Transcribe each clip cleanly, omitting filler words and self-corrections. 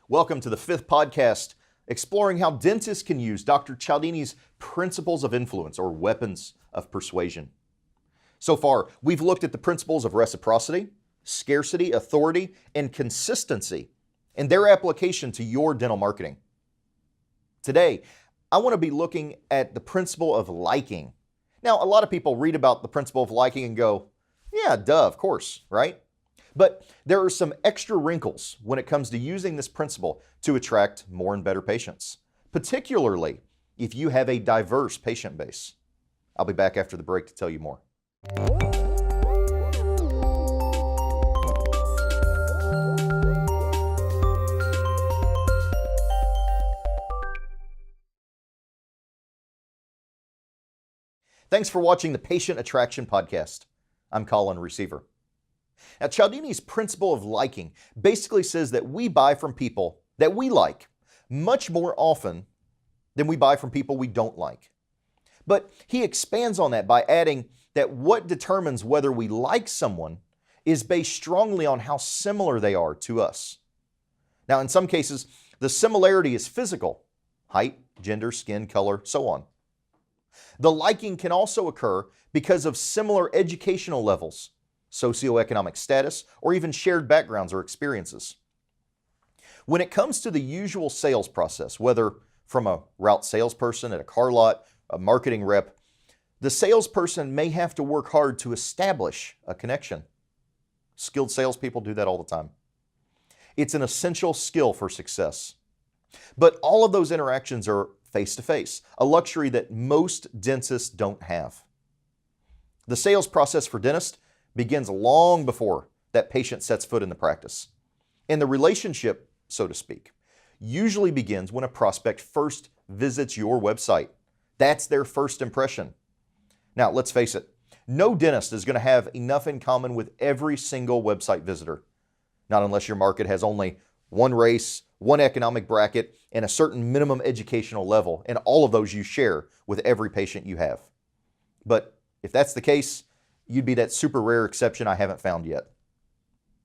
Welcome to the 5th podcast, exploring how dentists can use Dr. Cialdini's principles of influence or weapons of persuasion. So far, we've looked at the principles of reciprocity, scarcity, authority, and consistency, and their application to your dental marketing. Today, I want to be looking at the principle of liking. Now, a lot of people read about the principle of liking and go, yeah, duh, of course, right? But there are some extra wrinkles when it comes to using this principle to attract more and better patients, particularly if you have a diverse patient base. I'll be back after the break to tell you more. Thanks for watching the Patient Attraction Podcast. I'm Colin, receiver. Now, Cialdini's principle of liking basically says that we buy from people that we like much more often than we buy from people we don't like. But he expands on that by adding that what determines whether we like someone is based strongly on how similar they are to us. Now, in some cases, the similarity is physical: height, gender, skin color, so on. The liking can also occur because of similar educational levels, socioeconomic status, or even shared backgrounds or experiences. When it comes to the usual sales process, whether from a route salesperson at a car lot, a marketing rep, the salesperson may have to work hard to establish a connection. Skilled salespeople do that all the time. It's an essential skill for success. But all of those interactions are face-to-face, a luxury that most dentists don't have. The sales process for dentists begins long before that patient sets foot in the practice. And the relationship, so to speak, usually begins when a prospect first visits your website. That's their first impression. Now, let's face it, no dentist is going to have enough in common with every single website visitor. Not unless your market has only one race, one economic bracket, and a certain minimum educational level, and all of those you share with every patient you have. But if that's the case, you'd be that super rare exception I haven't found yet.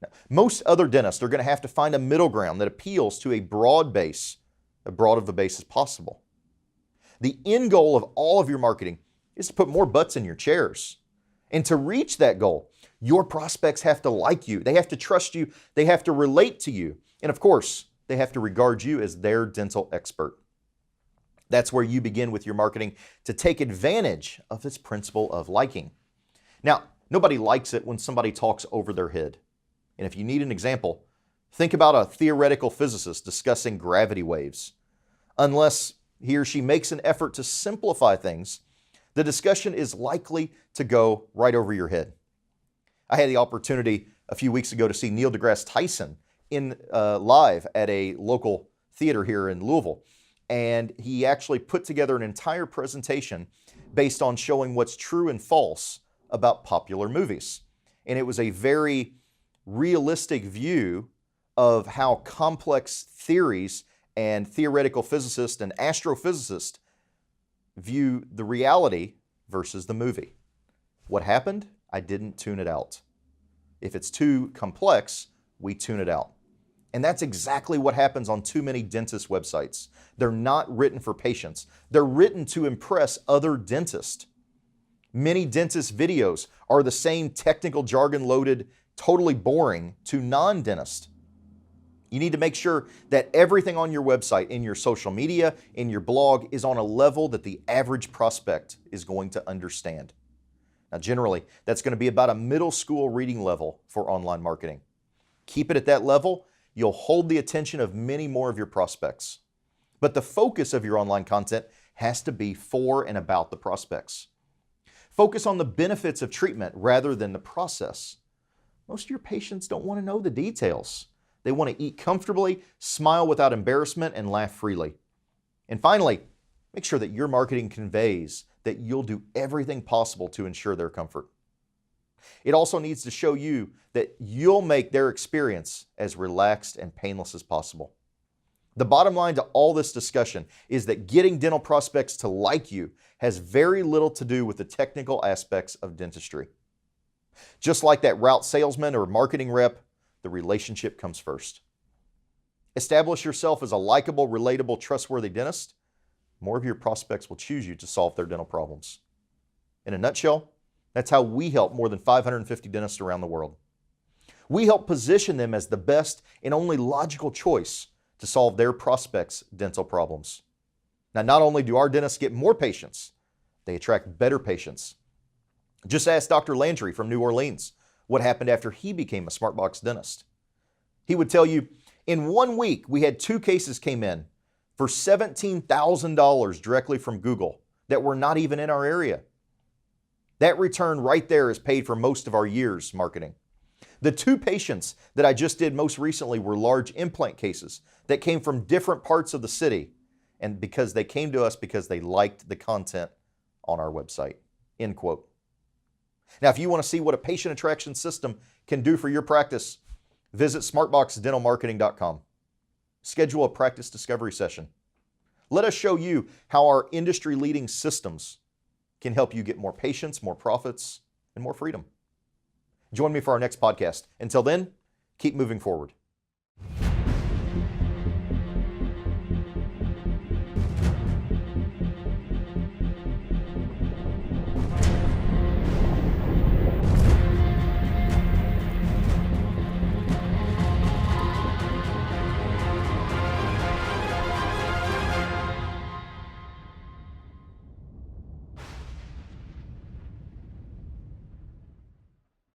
Now, most other dentists are going to have to find a middle ground that appeals to a broad base, as broad of a base as possible. The end goal of all of your marketing is to put more butts in your chairs. And to reach that goal, your prospects have to like you, they have to trust you, they have to relate to you, and of course, they have to regard you as their dental expert. That's where you begin with your marketing to take advantage of this principle of liking. Now, nobody likes it when somebody talks over their head. And if you need an example, think about a theoretical physicist discussing gravity waves. Unless he or she makes an effort to simplify things, the discussion is likely to go right over your head. I had the opportunity a few weeks ago to see Neil deGrasse Tyson live at a local theater here in Louisville. And he actually put together an entire presentation based on showing what's true and false about popular movies. And it was a very realistic view of how complex theories and theoretical physicists and astrophysicists view the reality versus the movie. What happened? I didn't tune it out. If it's too complex, we tune it out. And that's exactly what happens on too many dentist websites. They're not written for patients. They're written to impress other dentists. Many dentist videos are the same technical jargon loaded, totally boring to non-dentists. You need to make sure that everything on your website, in your social media, in your blog, is on a level that the average prospect is going to understand. Now, generally, that's going to be about a middle school reading level for online marketing. Keep it at that level, you'll hold the attention of many more of your prospects. But the focus of your online content has to be for and about the prospects. Focus on the benefits of treatment rather than the process. Most of your patients don't want to know the details. They want to eat comfortably, smile without embarrassment, and laugh freely. And finally, make sure that your marketing conveys that you'll do everything possible to ensure their comfort. It also needs to show you that you'll make their experience as relaxed and painless as possible. The bottom line to all this discussion is that getting dental prospects to like you has very little to do with the technical aspects of dentistry. Just like that route salesman or marketing rep, the relationship comes first. Establish yourself as a likable, relatable, trustworthy dentist. More of your prospects will choose you to solve their dental problems. In a nutshell, that's how we help more than 550 dentists around the world. We help position them as the best and only logical choice to solve their prospects' dental problems. Now, not only do our dentists get more patients, they attract better patients. Just ask Dr. Landry from New Orleans what happened after he became a SmartBox dentist. He would tell you, in 1 week, we had 2 cases came in for $17,000 directly from Google that were not even in our area. That return right there is paid for most of our year's marketing. The 2 patients that I just did most recently were large implant cases that came from different parts of the city, and because they came to us because they liked the content on our website. End quote. Now, if you want to see what a patient attraction system can do for your practice, visit smartboxdentalmarketing.com. Schedule a practice discovery session. Let us show you how our industry-leading systems can help you get more patients, more profits, and more freedom. Join me for our next podcast. Until then, keep moving forward.